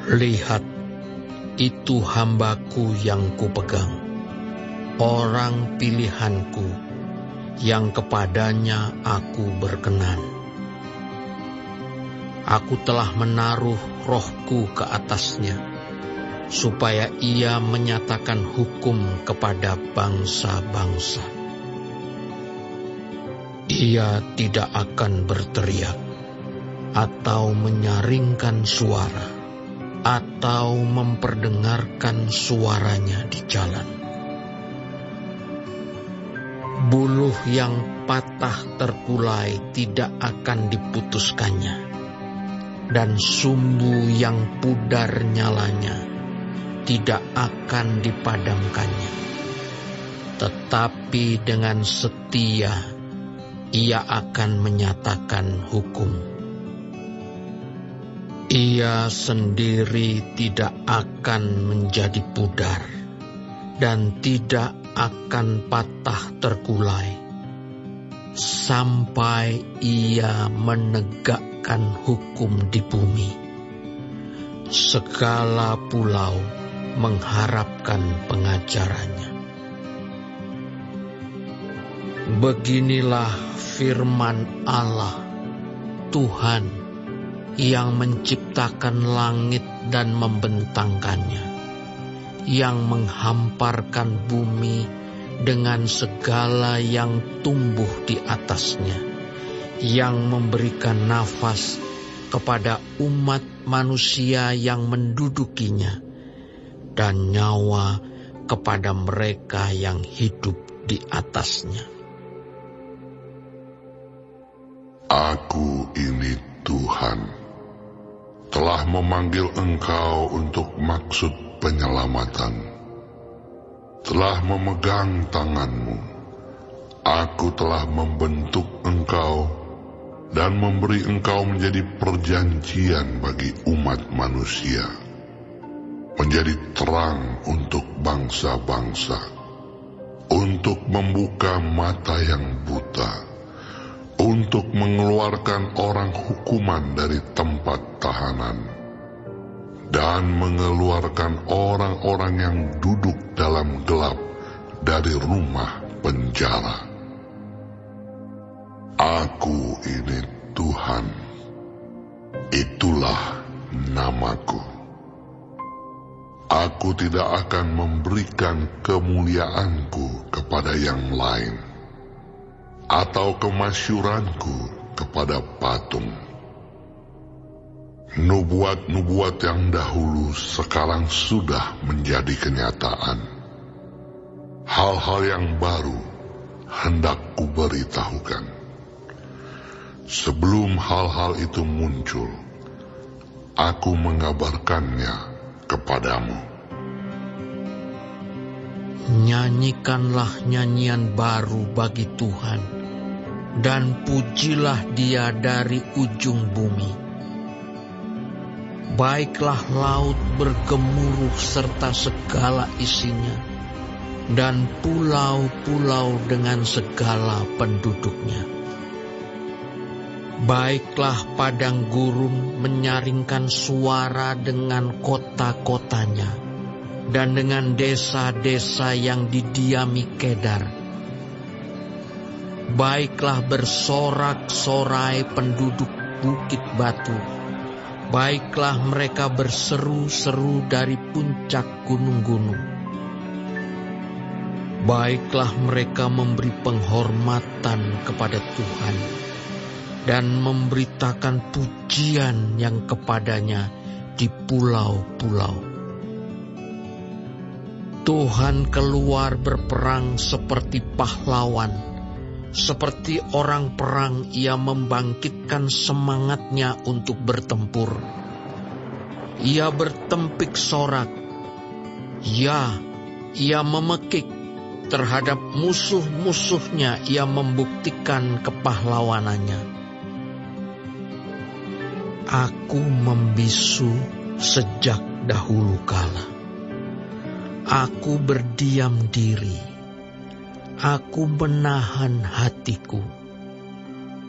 Lihat, itu hambaku yang kupegang, orang pilihanku, yang kepadanya aku berkenan. Aku telah menaruh rohku ke atasnya, supaya ia menyatakan hukum kepada bangsa-bangsa. Ia tidak akan berteriak, atau menyaringkan suara, atau memperdengarkan suaranya di jalan. Buluh yang patah terkulai tidak akan diputuskannya, dan sumbu yang pudar nyalanya tidak akan dipadamkannya. Tetapi dengan setia ia akan menyatakan hukum. Ia sendiri tidak akan menjadi pudar dan tidak akan patah terkulai sampai ia menegakkan hukum di bumi. Segala pulau mengharapkan pengajarannya. Beginilah firman Allah, Tuhan yang menciptakan langit dan membentangkannya, yang menghamparkan bumi dengan segala yang tumbuh di atasnya, yang memberikan nafas kepada umat manusia yang mendudukinya, dan nyawa kepada mereka yang hidup di atasnya. Aku ini Tuhan, telah memanggil engkau untuk maksud penyelamatan, telah memegang tanganmu. Aku telah membentuk engkau dan memberi engkau menjadi perjanjian bagi umat manusia, menjadi terang untuk bangsa-bangsa, untuk membuka mata yang buta, untuk mengeluarkan orang hukuman dari tempat tahanan, dan mengeluarkan orang-orang yang duduk dalam gelap dari rumah penjara. Aku ini Tuhan, itulah namaku. Aku tidak akan memberikan kemuliaanku kepada yang lain, atau kemasyuranku kepada patung. Nubuat-nubuat yang dahulu sekarang sudah menjadi kenyataan. Hal-hal yang baru hendak kuberitahukan. Sebelum hal-hal itu muncul, aku mengabarkannya kepadamu. Nyanyikanlah nyanyian baru bagi Tuhan, dan pujilah Dia dari ujung bumi. Baiklah laut bergemuruh serta segala isinya, dan pulau-pulau dengan segala penduduknya. Baiklah padang gurun menyaringkan suara dengan kota-kotanya, dan dengan desa-desa yang didiami Kedar. Baiklah bersorak-sorai penduduk bukit batu. Baiklah mereka berseru-seru dari puncak gunung-gunung. Baiklah mereka memberi penghormatan kepada Tuhan dan memberitakan pujian yang kepadanya di pulau-pulau. Tuhan keluar berperang seperti pahlawan, seperti orang perang. Ia membangkitkan semangatnya untuk bertempur. Ia bertempik sorak. Ya, ia memekik terhadap musuh-musuhnya. Ia membuktikan kepahlawanannya. Aku membisu sejak dahulu kala. Aku berdiam diri. Aku menahan hatiku.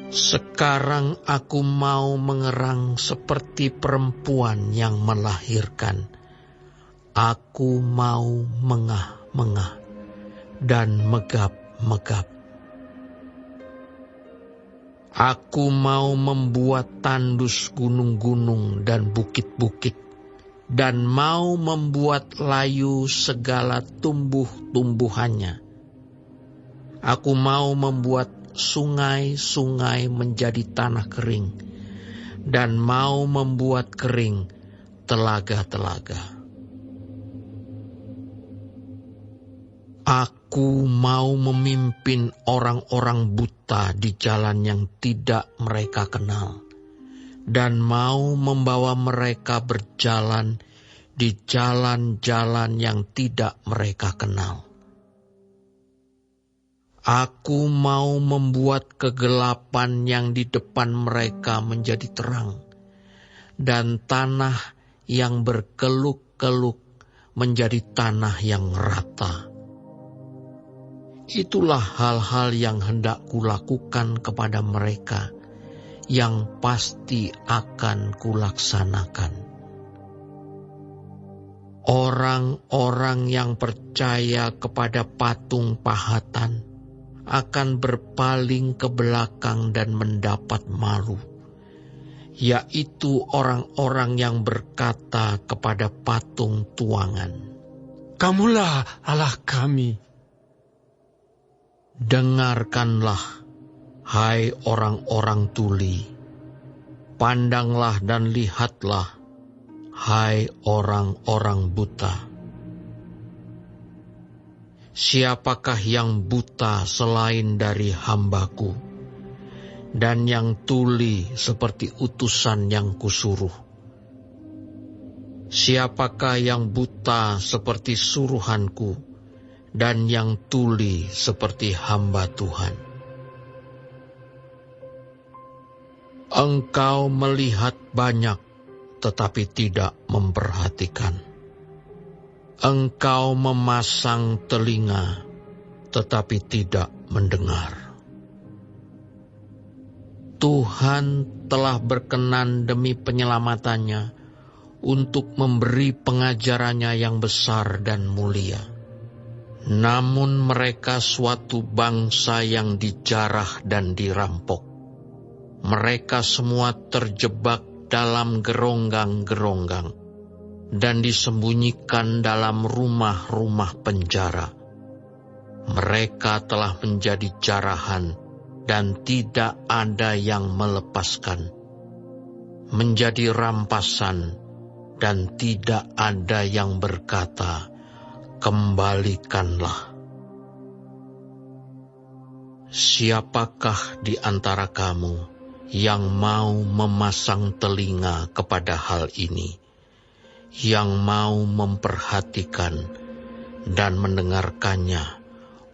Sekarang aku mau mengerang seperti perempuan yang melahirkan. Aku mau mengah-mengah dan megap-megap. Aku mau membuat tandus gunung-gunung dan bukit-bukit, dan mau membuat layu segala tumbuh-tumbuhannya. Aku mau membuat sungai-sungai menjadi tanah kering, dan mau membuat kering telaga-telaga. Aku mau memimpin orang-orang buta di jalan yang tidak mereka kenal, dan mau membawa mereka berjalan di jalan-jalan yang tidak mereka kenal. Aku mau membuat kegelapan yang di depan mereka menjadi terang, dan tanah yang berkeluk-keluk menjadi tanah yang rata. Itulah hal-hal yang hendak kulakukan kepada mereka, yang pasti akan kulaksanakan. Orang-orang yang percaya kepada patung pahatan akan berpaling ke belakang dan mendapat malu, yaitu orang-orang yang berkata kepada patung tuangan, "Kamulah Allah kami." Dengarkanlah, hai orang-orang tuli, pandanglah dan lihatlah, hai orang-orang buta. Siapakah yang buta selain dari hambaku, dan yang tuli seperti utusan yang kusuruh? Siapakah yang buta seperti suruhanku, dan yang tuli seperti hamba Tuhan? Engkau melihat banyak, tetapi tidak memperhatikan. Engkau memasang telinga, tetapi tidak mendengar. Tuhan telah berkenan demi penyelamatannya untuk memberi pengajarannya yang besar dan mulia. Namun mereka suatu bangsa yang dijarah dan dirampok. Mereka semua terjebak dalam geronggang-geronggang dan disembunyikan dalam rumah-rumah penjara. Mereka telah menjadi jarahan dan tidak ada yang melepaskan, menjadi rampasan dan tidak ada yang berkata, "Kembalikanlah." Siapakah di antara kamu yang mau memasang telinga kepada hal ini, yang mau memperhatikan dan mendengarkannya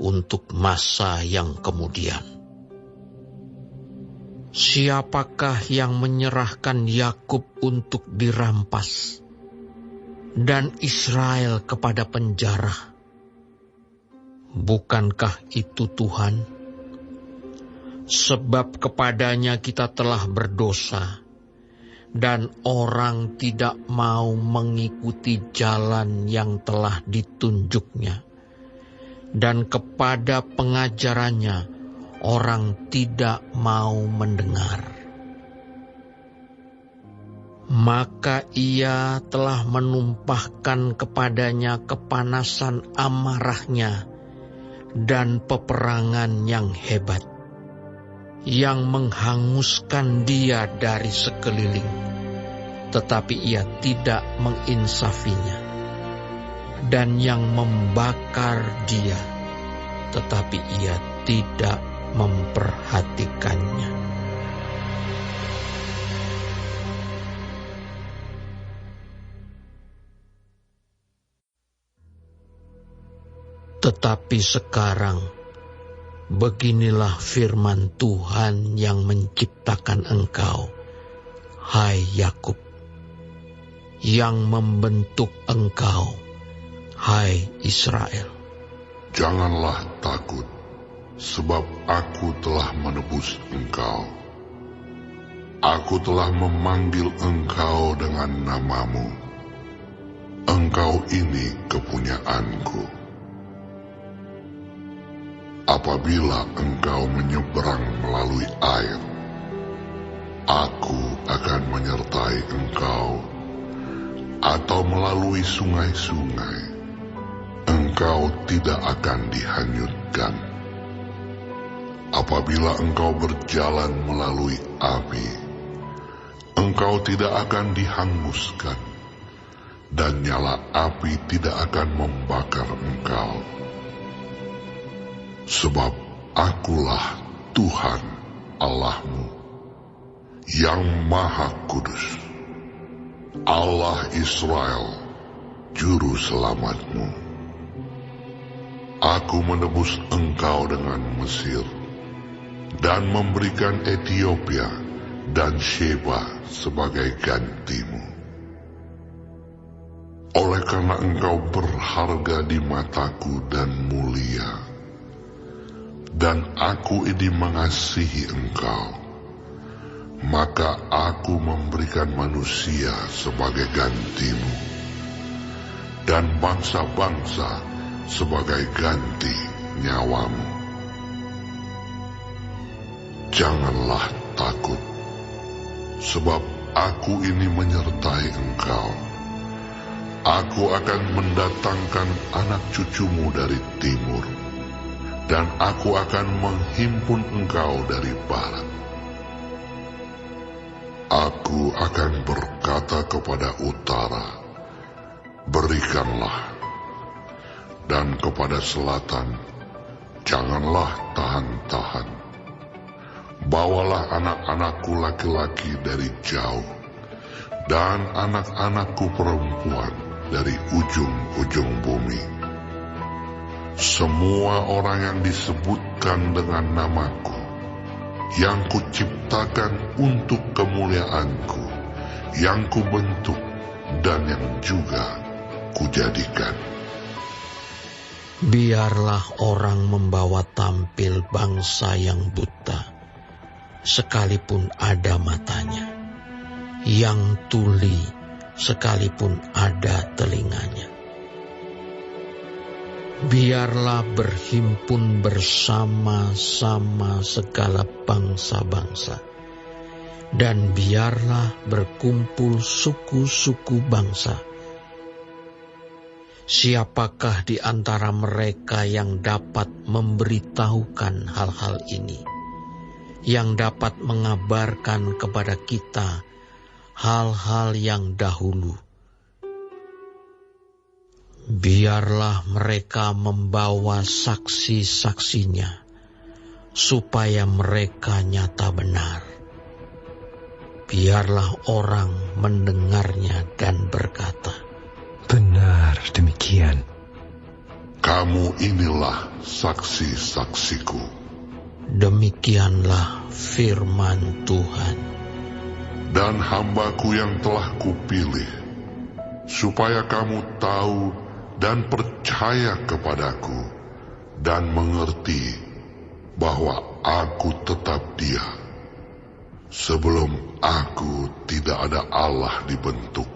untuk masa yang kemudian? Siapakah yang menyerahkan Yakub untuk dirampas dan Israel kepada penjara? Bukankah itu Tuhan? Sebab kepadanya kita telah berdosa, dan orang tidak mau mengikuti jalan yang telah ditunjuknya, dan kepada pengajarannya orang tidak mau mendengar. Maka ia telah menumpahkan kepadanya kepanasan amarahnya dan peperangan yang hebat, yang menghanguskan dia dari sekeliling, tetapi ia tidak menginsafinya, dan yang membakar dia, tetapi ia tidak memperhatikannya. Tetapi sekarang, beginilah firman Tuhan yang menciptakan engkau, hai Yakub, yang membentuk engkau, hai Israel. Janganlah takut, sebab aku telah menebus engkau. Aku telah memanggil engkau dengan namamu. Engkau ini kepunyaanku. Apabila engkau menyeberang melalui air, aku akan menyertai engkau. Atau melalui sungai-sungai, engkau tidak akan dihanyutkan. Apabila engkau berjalan melalui api, engkau tidak akan dihanguskan, dan nyala api tidak akan membakar engkau. Sebab akulah Tuhan Allahmu, yang Maha Kudus, Allah Israel, Juru Selamatmu. Aku menebus engkau dengan Mesir, dan memberikan Ethiopia dan Sheba sebagai gantimu. Oleh karena engkau berharga di mataku dan mulia, dan aku ini mengasihi engkau, maka aku memberikan manusia sebagai gantimu, dan bangsa-bangsa sebagai ganti nyawamu. Janganlah takut, sebab aku ini menyertai engkau. Aku akan mendatangkan anak cucumu dari timur, dan aku akan menghimpun engkau dari barat. Aku akan berkata kepada utara, berikanlah, dan kepada selatan, janganlah tahan-tahan. Bawalah anak-anakku laki-laki dari jauh, dan anak-anakku perempuan dari ujung-ujung bumi. Semua orang yang disebutkan dengan namaku, yang kuciptakan untuk kemuliaanku, yang kubentuk dan yang juga kujadikan. Biarlah orang membawa tampil bangsa yang buta, sekalipun ada matanya, yang tuli, sekalipun ada telinganya. Biarlah berhimpun bersama-sama segala bangsa-bangsa, dan biarlah berkumpul suku-suku bangsa. Siapakah di antara mereka yang dapat memberitahukan hal-hal ini, yang dapat mengabarkan kepada kita hal-hal yang dahulu? Biarlah mereka membawa saksi-saksinya, supaya mereka nyata benar. Biarlah orang mendengarnya dan berkata, benar demikian. Kamu inilah saksi-saksiku. Demikianlah firman Tuhan. Dan hambaku yang telah kupilih, supaya kamu tahu dan percaya kepadaku, dan mengerti bahwa aku tetap Dia. Sebelum aku tidak ada Allah dibentuk,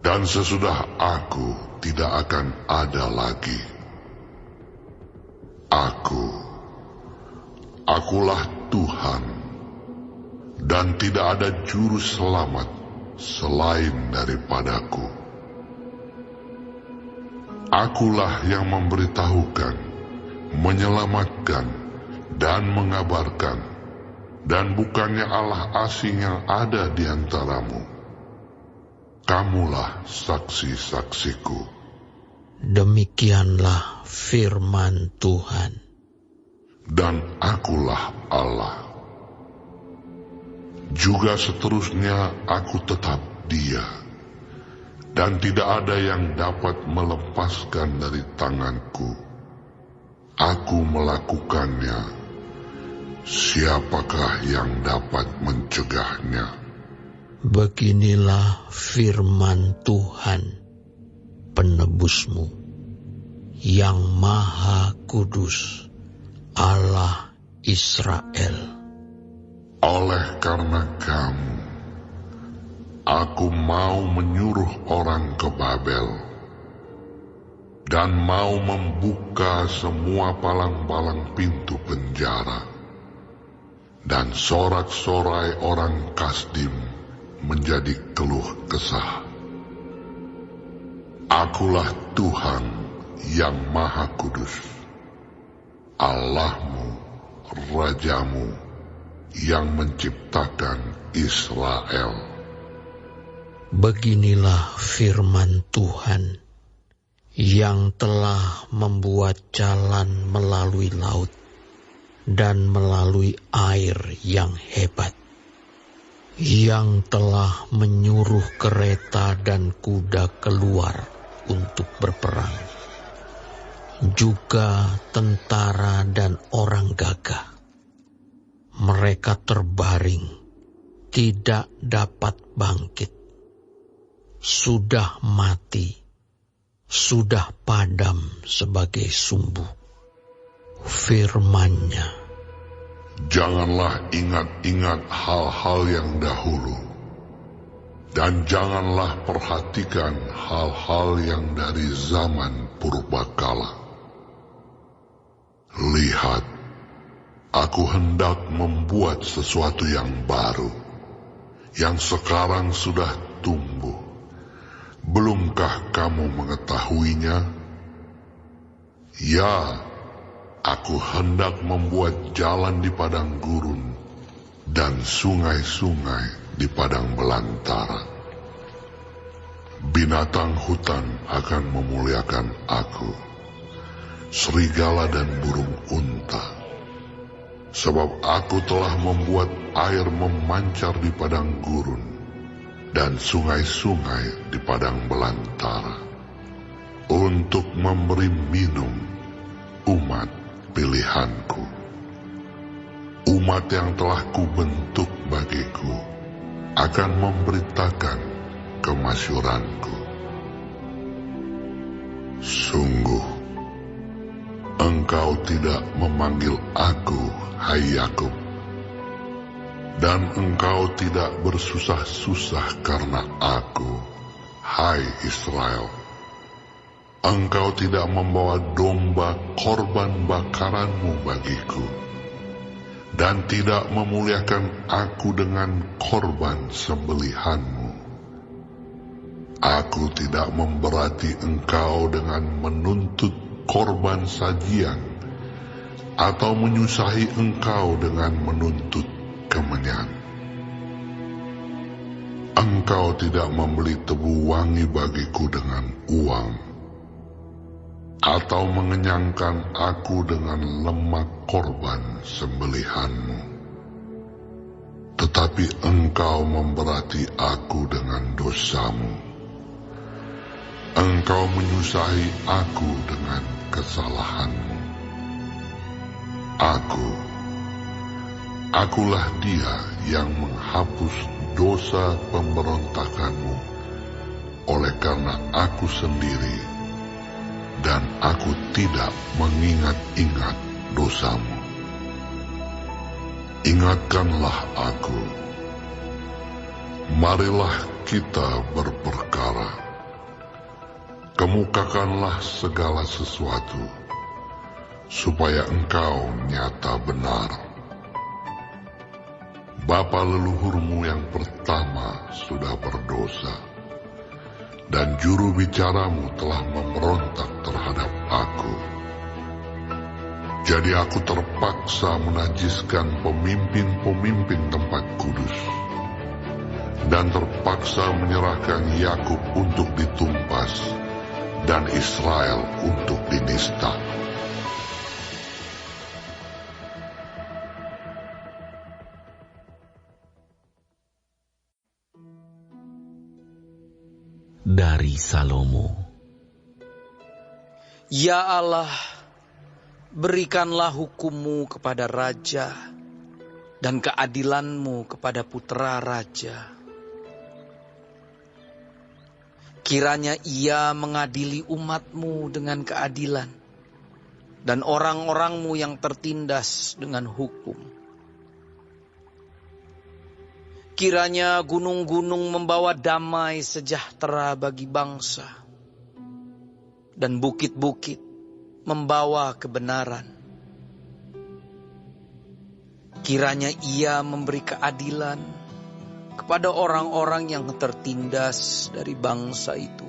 dan sesudah aku tidak akan ada lagi. Akulah Tuhan, dan tidak ada juru selamat selain daripadaku. Akulah yang memberitahukan, menyelamatkan, dan mengabarkan, dan bukannya Allah asing yang ada di antaramu. Kamulah saksi-saksiku. Demikianlah firman Tuhan. Dan akulah Allah. Juga seterusnya aku tetap Dia, dan tidak ada yang dapat melepaskan dari tanganku. Aku melakukannya. Siapakah yang dapat mencegahnya? Beginilah firman Tuhan, penebusmu, yang Maha Kudus, Allah Israel. Oleh karena kamu, aku mau menyuruh orang ke Babel dan mau membuka semua palang-palang pintu penjara, dan sorak-sorai orang Kasdim menjadi keluh kesah. Akulah Tuhan yang Maha Kudus, Allahmu, Rajamu, yang menciptakan Israel. Beginilah firman Tuhan yang telah membuat jalan melalui laut dan melalui air yang hebat, yang telah menyuruh kereta dan kuda keluar untuk berperang, juga tentara dan orang gagah. Mereka terbaring, tidak dapat bangkit, sudah mati, sudah padam sebagai sumbu. Firman-Nya, janganlah ingat-ingat hal-hal yang dahulu, dan janganlah perhatikan hal-hal yang dari zaman purbakala. Lihat, aku hendak membuat sesuatu yang baru, yang sekarang sudah tumbuh. Belumkah kamu mengetahuinya? Ya, aku hendak membuat jalan di padang gurun dan sungai-sungai di padang belantara. Binatang hutan akan memuliakan aku, serigala dan burung unta. Sebab aku telah membuat air memancar di padang gurun dan sungai-sungai di padang belantara, untuk memberi minum umat pilihanku, umat yang telah kubentuk bagiku, akan memberitakan kemasyuranku. Sungguh, engkau tidak memanggil aku, hai Yakub, dan engkau tidak bersusah-susah karena aku, hai Israel. Engkau tidak membawa domba korban bakaranmu bagiku, dan tidak memuliakan aku dengan korban sembelihanmu. Aku tidak memberati engkau dengan menuntut korban sajian, atau menyusahi engkau dengan menuntut kemenyan. Engkau tidak membeli tebu wangi bagiku dengan uang, atau mengenyangkan aku dengan lemak korban sembelihanmu. Tetapi engkau memberati aku dengan dosamu. Engkau menyusahi aku dengan kesalahanmu. Akulah Dia yang menghapus dosa pemberontakanmu, oleh karena aku sendiri, dan aku tidak mengingat-ingat dosamu. Ingatkanlah aku, marilah kita berperkara. Kemukakanlah segala sesuatu, supaya engkau nyata benar. Bapa leluhurmu yang pertama sudah berdosa, dan juru bicaramu telah memberontak terhadap aku. Jadi aku terpaksa menajiskan pemimpin-pemimpin tempat kudus, dan terpaksa menyerahkan Yakub untuk ditumpas, dan Israel untuk dinista. Dari Salomo. Ya Allah, berikanlah hukum-Mu kepada raja dan keadilan-Mu kepada putra raja. Kiranya ia mengadili umat-Mu dengan keadilan dan orang-orang-Mu yang tertindas dengan hukum. Kiranya gunung-gunung membawa damai sejahtera bagi bangsa, dan bukit-bukit membawa kebenaran. Kiranya Ia memberi keadilan kepada orang-orang yang tertindas dari bangsa itu,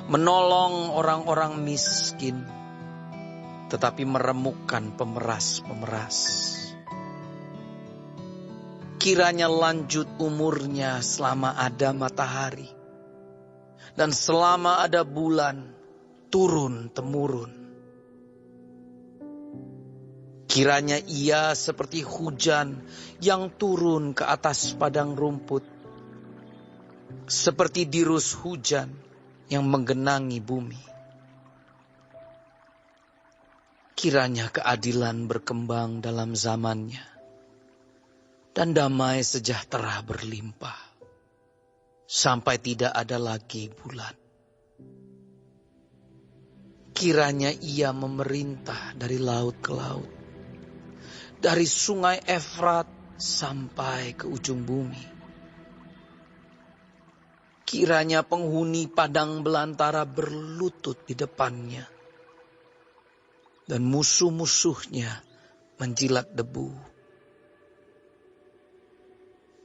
menolong orang-orang miskin, tetapi meremukkan pemeras-pemeras. Kiranya lanjut umurnya selama ada matahari, dan selama ada bulan turun-temurun. Kiranya Ia seperti hujan yang turun ke atas padang rumput, seperti dirus hujan yang menggenangi bumi. Kiranya keadilan berkembang dalam zamannya, dan damai sejahtera berlimpah, sampai tidak ada lagi bulan. Kiranya Ia memerintah dari laut ke laut, dari sungai Efrat sampai ke ujung bumi. Kiranya penghuni padang belantara berlutut di depannya, dan musuh-musuhnya menjilat debu.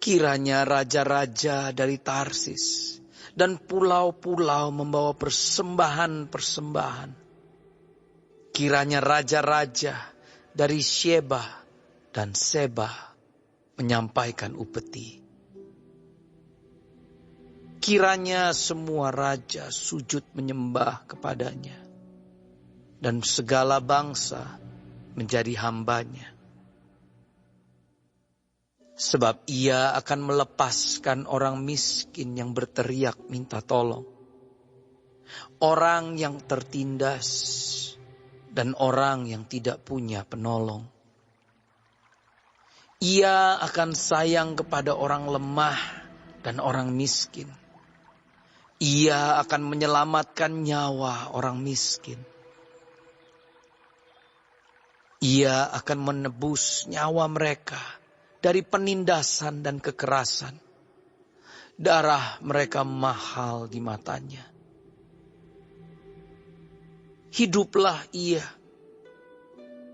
Kiranya raja-raja dari Tarsis dan pulau-pulau membawa persembahan-persembahan. Kiranya raja-raja dari Sheba dan Seba menyampaikan upeti. Kiranya semua raja sujud menyembah kepadanya, dan segala bangsa menjadi hambanya. Sebab Ia akan melepaskan orang miskin yang berteriak minta tolong, orang yang tertindas, dan orang yang tidak punya penolong. Ia akan sayang kepada orang lemah dan orang miskin. Ia akan menyelamatkan nyawa orang miskin. Ia akan menebus nyawa mereka dari penindasan dan kekerasan. Darah mereka mahal di matanya. Hiduplah Ia.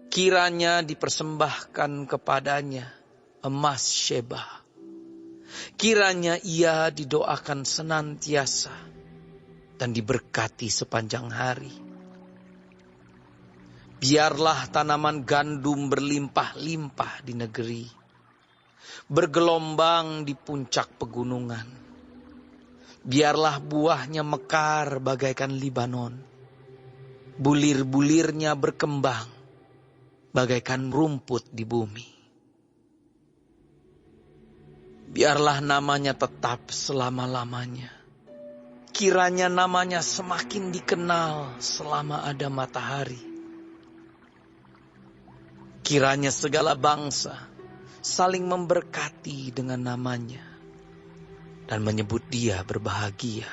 Kiranya dipersembahkan kepadanya emas Sheba. Kiranya Ia didoakan senantiasa dan diberkati sepanjang hari. Biarlah tanaman gandum berlimpah-limpah di negeri, bergelombang di puncak pegunungan. Biarlah buahnya mekar bagaikan Libanon, bulir-bulirnya berkembang bagaikan rumput di bumi. Biarlah namanya tetap selama-lamanya. Kiranya namanya semakin dikenal selama ada matahari. Kiranya segala bangsa saling memberkati dengan namanya dan menyebut Dia berbahagia.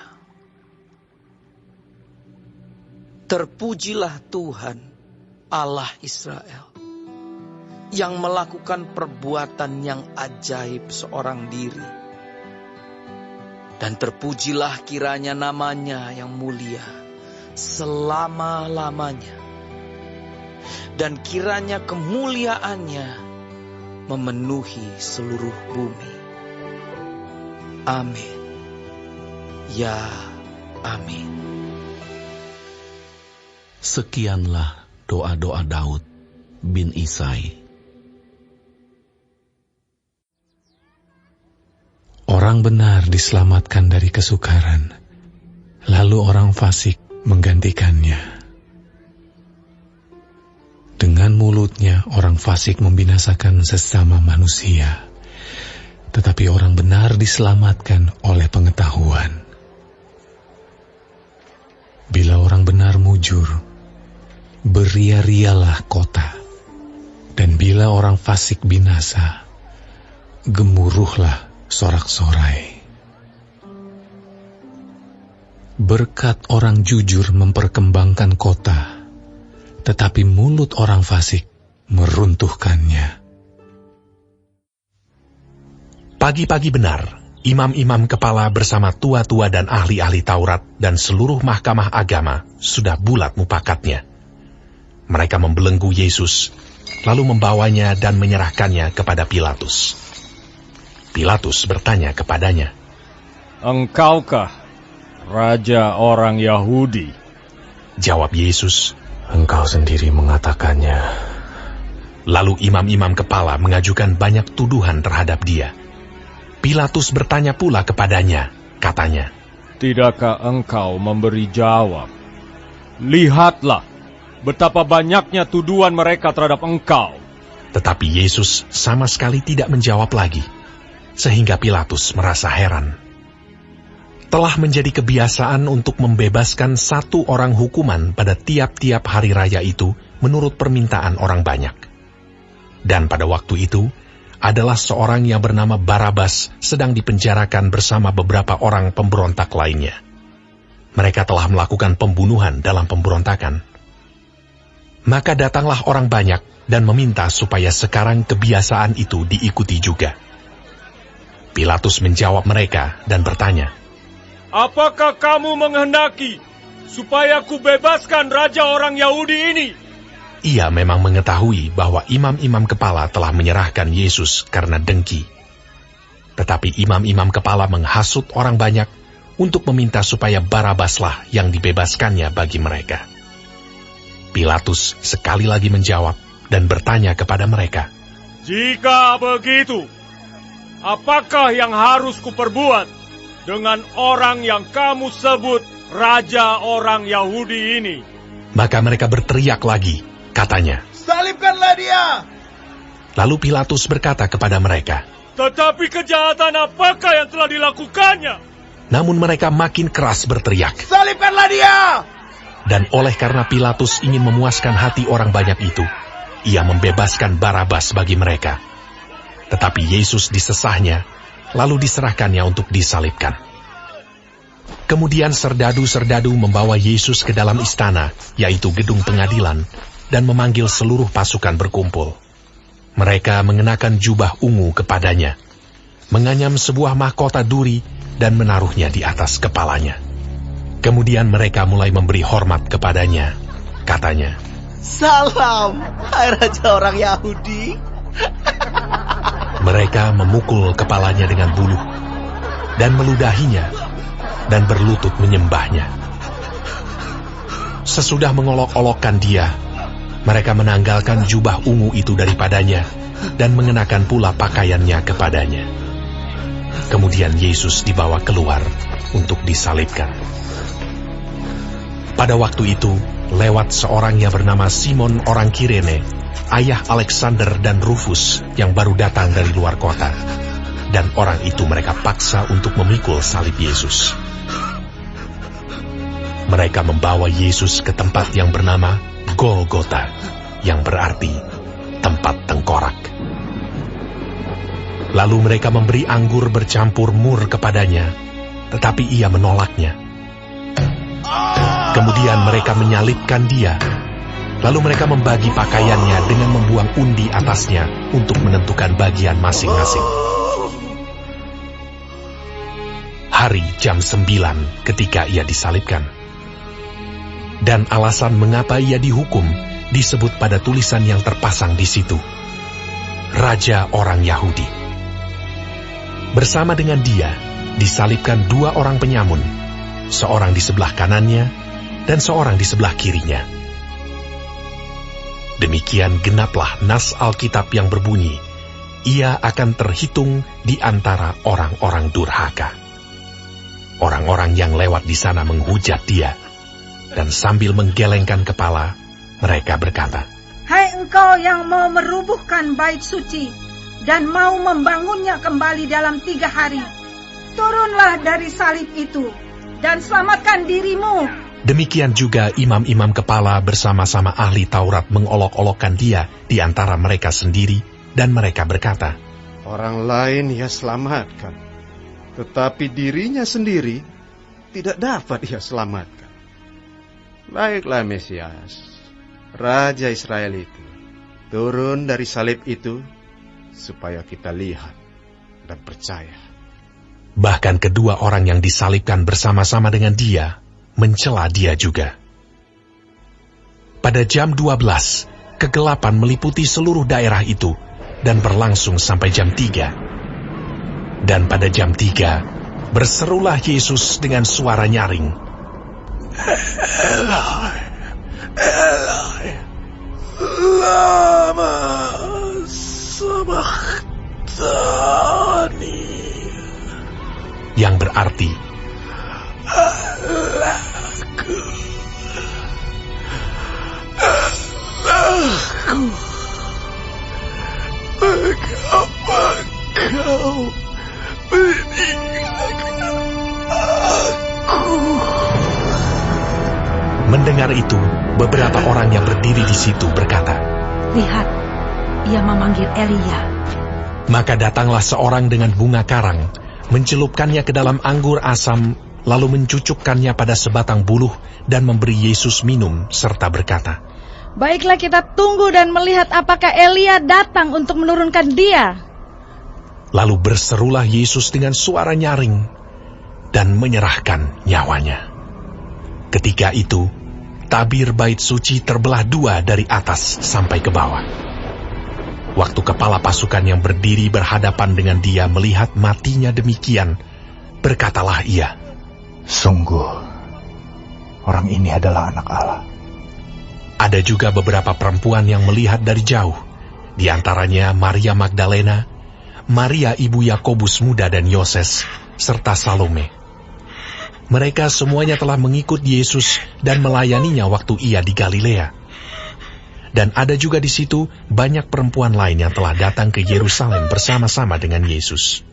Terpujilah Tuhan Allah Israel, yang melakukan perbuatan yang ajaib seorang diri. Dan terpujilah kiranya namanya yang mulia selama-lamanya. Dan kiranya kemuliaannya memenuhi seluruh bumi. Amin. Ya, amin. Sekianlah doa-doa Daud bin Isai. Orang benar diselamatkan dari kesukaran, lalu orang fasik menggantikannya. Dengan mulutnya orang fasik membinasakan sesama manusia, tetapi orang benar diselamatkan oleh pengetahuan. Bila orang benar mujur, beria-rialah kota, dan bila orang fasik binasa, gemuruhlah sorak-sorai. Berkat orang jujur memperkembangkan kota, tetapi mulut orang fasik meruntuhkannya. Pagi-pagi benar, imam-imam kepala bersama tua-tua dan ahli-ahli Taurat dan seluruh mahkamah agama sudah bulat mupakatnya. Mereka membelenggu Yesus, lalu membawanya dan menyerahkannya kepada Pilatus. Pilatus bertanya kepadanya, "Engkaukah raja orang Yahudi?" Jawab Yesus, "Engkau sendiri mengatakannya." Lalu imam-imam kepala mengajukan banyak tuduhan terhadap dia. Pilatus bertanya pula kepadanya, katanya, "Tidakkah engkau memberi jawab? Lihatlah betapa banyaknya tuduhan mereka terhadap engkau." Tetapi Yesus sama sekali tidak menjawab lagi, sehingga Pilatus merasa heran. Telah menjadi kebiasaan untuk membebaskan satu orang hukuman pada tiap-tiap hari raya itu menurut permintaan orang banyak. Dan pada waktu itu, adalah seorang yang bernama Barabas sedang dipenjarakan bersama beberapa orang pemberontak lainnya. Mereka telah melakukan pembunuhan dalam pemberontakan. Maka datanglah orang banyak dan meminta supaya sekarang kebiasaan itu diikuti juga. Pilatus menjawab mereka dan bertanya, "Apakah kamu menghendaki supaya kubebaskan raja orang Yahudi ini?" Ia memang mengetahui bahwa imam-imam kepala telah menyerahkan Yesus karena dengki. Tetapi imam-imam kepala menghasut orang banyak untuk meminta supaya Barabaslah yang dibebaskannya bagi mereka. Pilatus sekali lagi menjawab dan bertanya kepada mereka, "Jika begitu, apakah yang harus kuperbuat dengan orang yang kamu sebut raja orang Yahudi ini?" Maka mereka berteriak lagi, katanya, "Salibkanlah dia!" Lalu Pilatus berkata kepada mereka, "Tetapi kejahatan apakah yang telah dilakukannya?" Namun mereka makin keras berteriak. "Salibkanlah dia!" Dan oleh karena Pilatus ingin memuaskan hati orang banyak itu, ia membebaskan Barabas bagi mereka. Tetapi Yesus disesahnya, lalu diserahkannya untuk disalibkan. Kemudian serdadu-serdadu membawa Yesus ke dalam istana, yaitu gedung pengadilan, dan memanggil seluruh pasukan berkumpul. Mereka mengenakan jubah ungu kepadanya, menganyam sebuah mahkota duri, dan menaruhnya di atas kepalanya. Kemudian mereka mulai memberi hormat kepadanya. Katanya, "Salam, hai raja orang Yahudi." Mereka memukul kepalanya dengan buluh, dan meludahinya, dan berlutut menyembahnya. Sesudah mengolok-olokkan dia, mereka menanggalkan jubah ungu itu daripadanya, dan mengenakan pula pakaiannya kepadanya. Kemudian Yesus dibawa keluar untuk disalibkan. Pada waktu itu, lewat seorang yang bernama Simon orang Kirene, ayah Alexander dan Rufus yang baru datang dari luar kota. Dan orang itu mereka paksa untuk memikul salib Yesus. Mereka membawa Yesus ke tempat yang bernama Golgota, yang berarti tempat tengkorak. Lalu mereka memberi anggur bercampur mur kepadanya, tetapi ia menolaknya. Kemudian mereka menyalibkan dia. Lalu mereka membagi pakaiannya dengan membuang undi atasnya untuk menentukan bagian masing-masing. Hari jam 9 ketika ia disalibkan. Dan alasan mengapa ia dihukum disebut pada tulisan yang terpasang di situ. Raja orang Yahudi. Bersama dengan dia disalibkan dua orang penyamun, seorang di sebelah kanannya dan seorang di sebelah kirinya. Demikian genaplah nas Alkitab yang berbunyi, ia akan terhitung di antara orang-orang durhaka. Orang-orang yang lewat di sana menghujat dia, dan sambil menggelengkan kepala, mereka berkata, "Hai engkau yang mau merubuhkan bait suci dan mau membangunnya kembali dalam 3 hari, turunlah dari salib itu dan selamatkan dirimu." Demikian juga imam-imam kepala bersama-sama ahli Taurat mengolok-olokkan dia di antara mereka sendiri, dan mereka berkata, "Orang lain ia selamatkan, tetapi dirinya sendiri tidak dapat ia selamatkan. Baiklah Mesias, Raja Israel itu, turun dari salib itu, supaya kita lihat dan percaya. Bahkan kedua orang yang disalibkan bersama-sama dengan dia mencela dia juga. Pada jam 12, kegelapan meliputi seluruh daerah itu dan berlangsung sampai jam 3. Dan pada jam 3, berserulah Yesus dengan suara nyaring, Eloi, Eloi, lama sabachthani, yang berarti, Allahku, mengapa kau meninggalkan aku? Mendengar itu, beberapa orang yang berdiri di situ berkata, Lihat, ia memanggil Elia. Maka datanglah seorang dengan bunga karang, mencelupkannya ke dalam anggur asam, lalu mencucukkannya pada sebatang buluh dan memberi Yesus minum, serta berkata, Baiklah kita tunggu dan melihat apakah Elia datang untuk menurunkan dia. Lalu berserulah Yesus dengan suara nyaring dan menyerahkan nyawanya. Ketika itu, tabir bait suci terbelah dua dari atas sampai ke bawah. Waktu kepala pasukan yang berdiri berhadapan dengan dia melihat matinya demikian, berkatalah ia, Sungguh, orang ini adalah anak Allah. Ada juga beberapa perempuan yang melihat dari jauh, di antaranya Maria Magdalena, Maria ibu Yakobus muda dan Yoses, serta Salome. Mereka semuanya telah mengikut Yesus dan melayaninya waktu ia di Galilea. Dan ada juga di situ banyak perempuan lain yang telah datang ke Yerusalem bersama-sama dengan Yesus.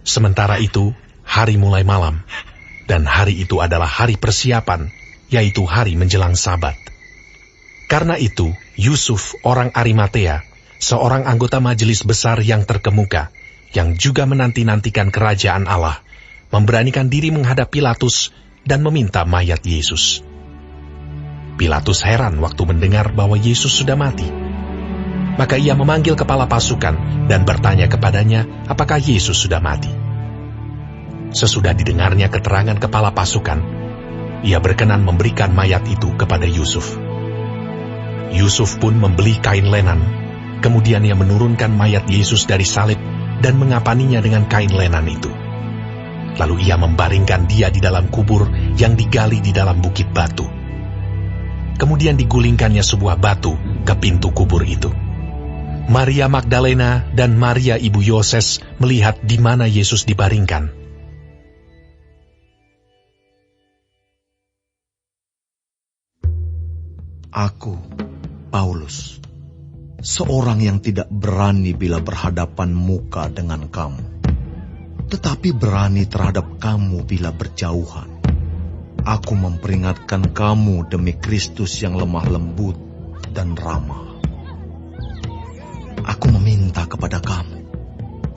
Sementara itu, hari mulai malam, dan hari itu adalah hari persiapan, yaitu hari menjelang Sabat. Karena itu, Yusuf orang Arimatea, seorang anggota majelis besar yang terkemuka, yang juga menanti-nantikan kerajaan Allah, memberanikan diri menghadap Pilatus dan meminta mayat Yesus. Pilatus heran waktu mendengar bahwa Yesus sudah mati. Maka ia memanggil kepala pasukan dan bertanya kepadanya apakah Yesus sudah mati. Sesudah didengarnya keterangan kepala pasukan, ia berkenan memberikan mayat itu kepada Yusuf. Yusuf pun membeli kain lenan, kemudian ia menurunkan mayat Yesus dari salib dan mengapaninya dengan kain lenan itu. Lalu ia membaringkan dia di dalam kubur yang digali di dalam bukit batu. Kemudian digulingkannya sebuah batu ke pintu kubur itu. Maria Magdalena dan Maria ibu Yoses melihat di mana Yesus dibaringkan. Aku, Paulus, seorang yang tidak berani bila berhadapan muka dengan kamu, tetapi berani terhadap kamu bila berjauhan. Aku memperingatkan kamu demi Kristus yang lemah lembut dan ramah. Aku meminta kepada kamu,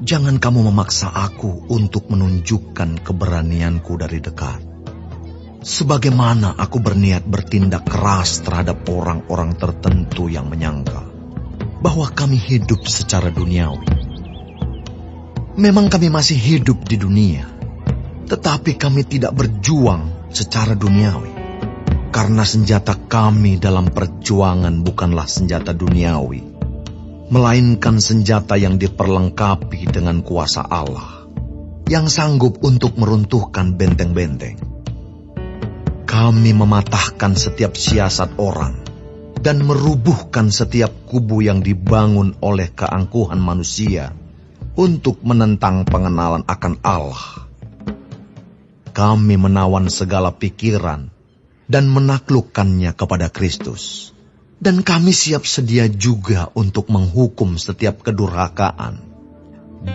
jangan kamu memaksa aku untuk menunjukkan keberanianku dari dekat. Sebagaimana aku berniat bertindak keras terhadap orang-orang tertentu yang menyangka bahwa kami hidup secara duniawi. Memang kami masih hidup di dunia, tetapi kami tidak berjuang secara duniawi. Karena senjata kami dalam perjuangan bukanlah senjata duniawi, melainkan senjata yang diperlengkapi dengan kuasa Allah, yang sanggup untuk meruntuhkan benteng-benteng. Kami mematahkan setiap siasat orang dan merubuhkan setiap kubu yang dibangun oleh keangkuhan manusia untuk menentang pengenalan akan Allah. Kami menawan segala pikiran dan menaklukkannya kepada Kristus. Dan kami siap sedia juga untuk menghukum setiap kedurhakaan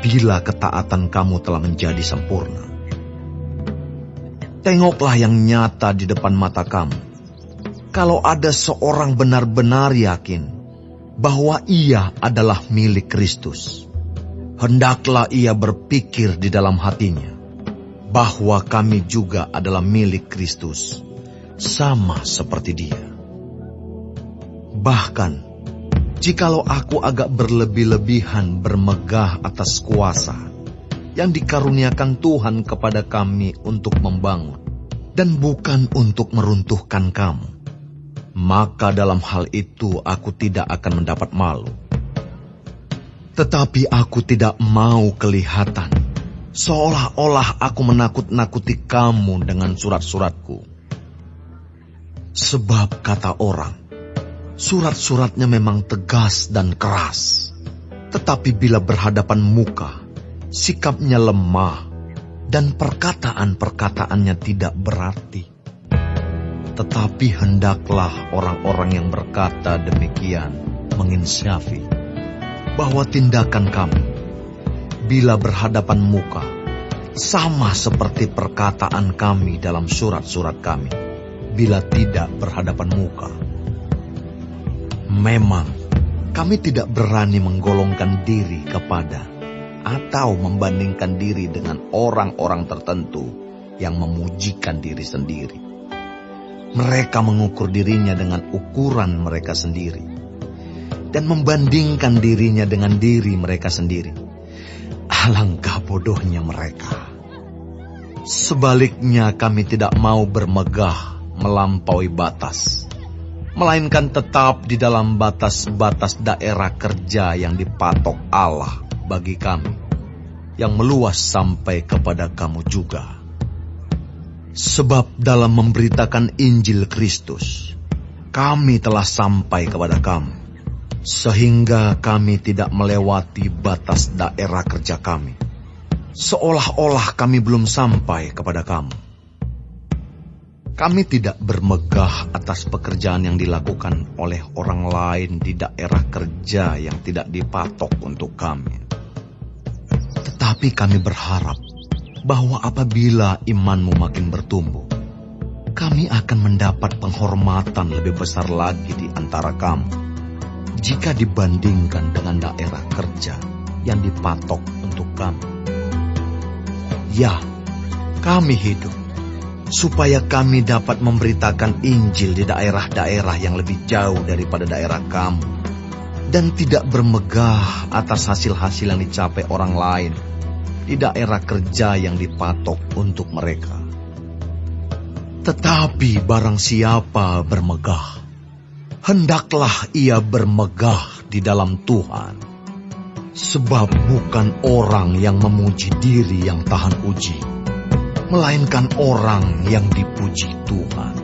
bila ketaatan kamu telah menjadi sempurna. Tengoklah yang nyata di depan mata kamu. Kalau ada seorang benar-benar yakin bahwa ia adalah milik Kristus, hendaklah ia berpikir di dalam hatinya bahwa kami juga adalah milik Kristus, sama seperti dia. Bahkan, jikalau aku agak berlebih-lebihan bermegah atas kuasa yang dikaruniakan Tuhan kepada kami untuk membangun, dan bukan untuk meruntuhkan kamu. Maka dalam hal itu aku tidak akan mendapat malu. Tetapi aku tidak mau kelihatan seolah-olah aku menakut-nakuti kamu dengan surat-suratku. Sebab kata orang, surat-suratnya memang tegas dan keras, tetapi bila berhadapan muka, sikapnya lemah dan perkataan-perkataannya tidak berarti. Tetapi hendaklah orang-orang yang berkata demikian menginsafi bahwa tindakan kami bila berhadapan muka sama seperti perkataan kami dalam surat-surat kami bila tidak berhadapan muka. Memang kami tidak berani menggolongkan diri kepada atau membandingkan diri dengan orang-orang tertentu yang memujikan diri sendiri. Mereka mengukur dirinya dengan ukuran mereka sendiri dan membandingkan dirinya dengan diri mereka sendiri. Alangkah bodohnya mereka. Sebaliknya kami tidak mau bermegah melampaui batas, melainkan tetap di dalam batas-batas daerah kerja yang dipatok Allah bagi kami, yang meluas sampai kepada kamu juga. Sebab dalam memberitakan Injil Kristus, kami telah sampai kepada kamu, sehingga kami tidak melewati batas daerah kerja kami, seolah-olah kami belum sampai kepada kamu. Kami tidak bermegah atas pekerjaan yang dilakukan oleh orang lain di daerah kerja yang tidak dipatok untuk kami. Tetapi kami berharap bahwa apabila imanmu makin bertumbuh, kami akan mendapat penghormatan lebih besar lagi di antara kamu, jika dibandingkan dengan daerah kerja yang dipatok untuk kami. Ya, kami hidup supaya kami dapat memberitakan Injil di daerah-daerah yang lebih jauh daripada daerah kamu, dan tidak bermegah atas hasil-hasil yang dicapai orang lain di daerah kerja yang dipatok untuk mereka. Tetapi barang siapa bermegah, hendaklah ia bermegah di dalam Tuhan. Sebab bukan orang yang memuji diri yang tahan uji, melainkan orang yang dipuji Tuhan.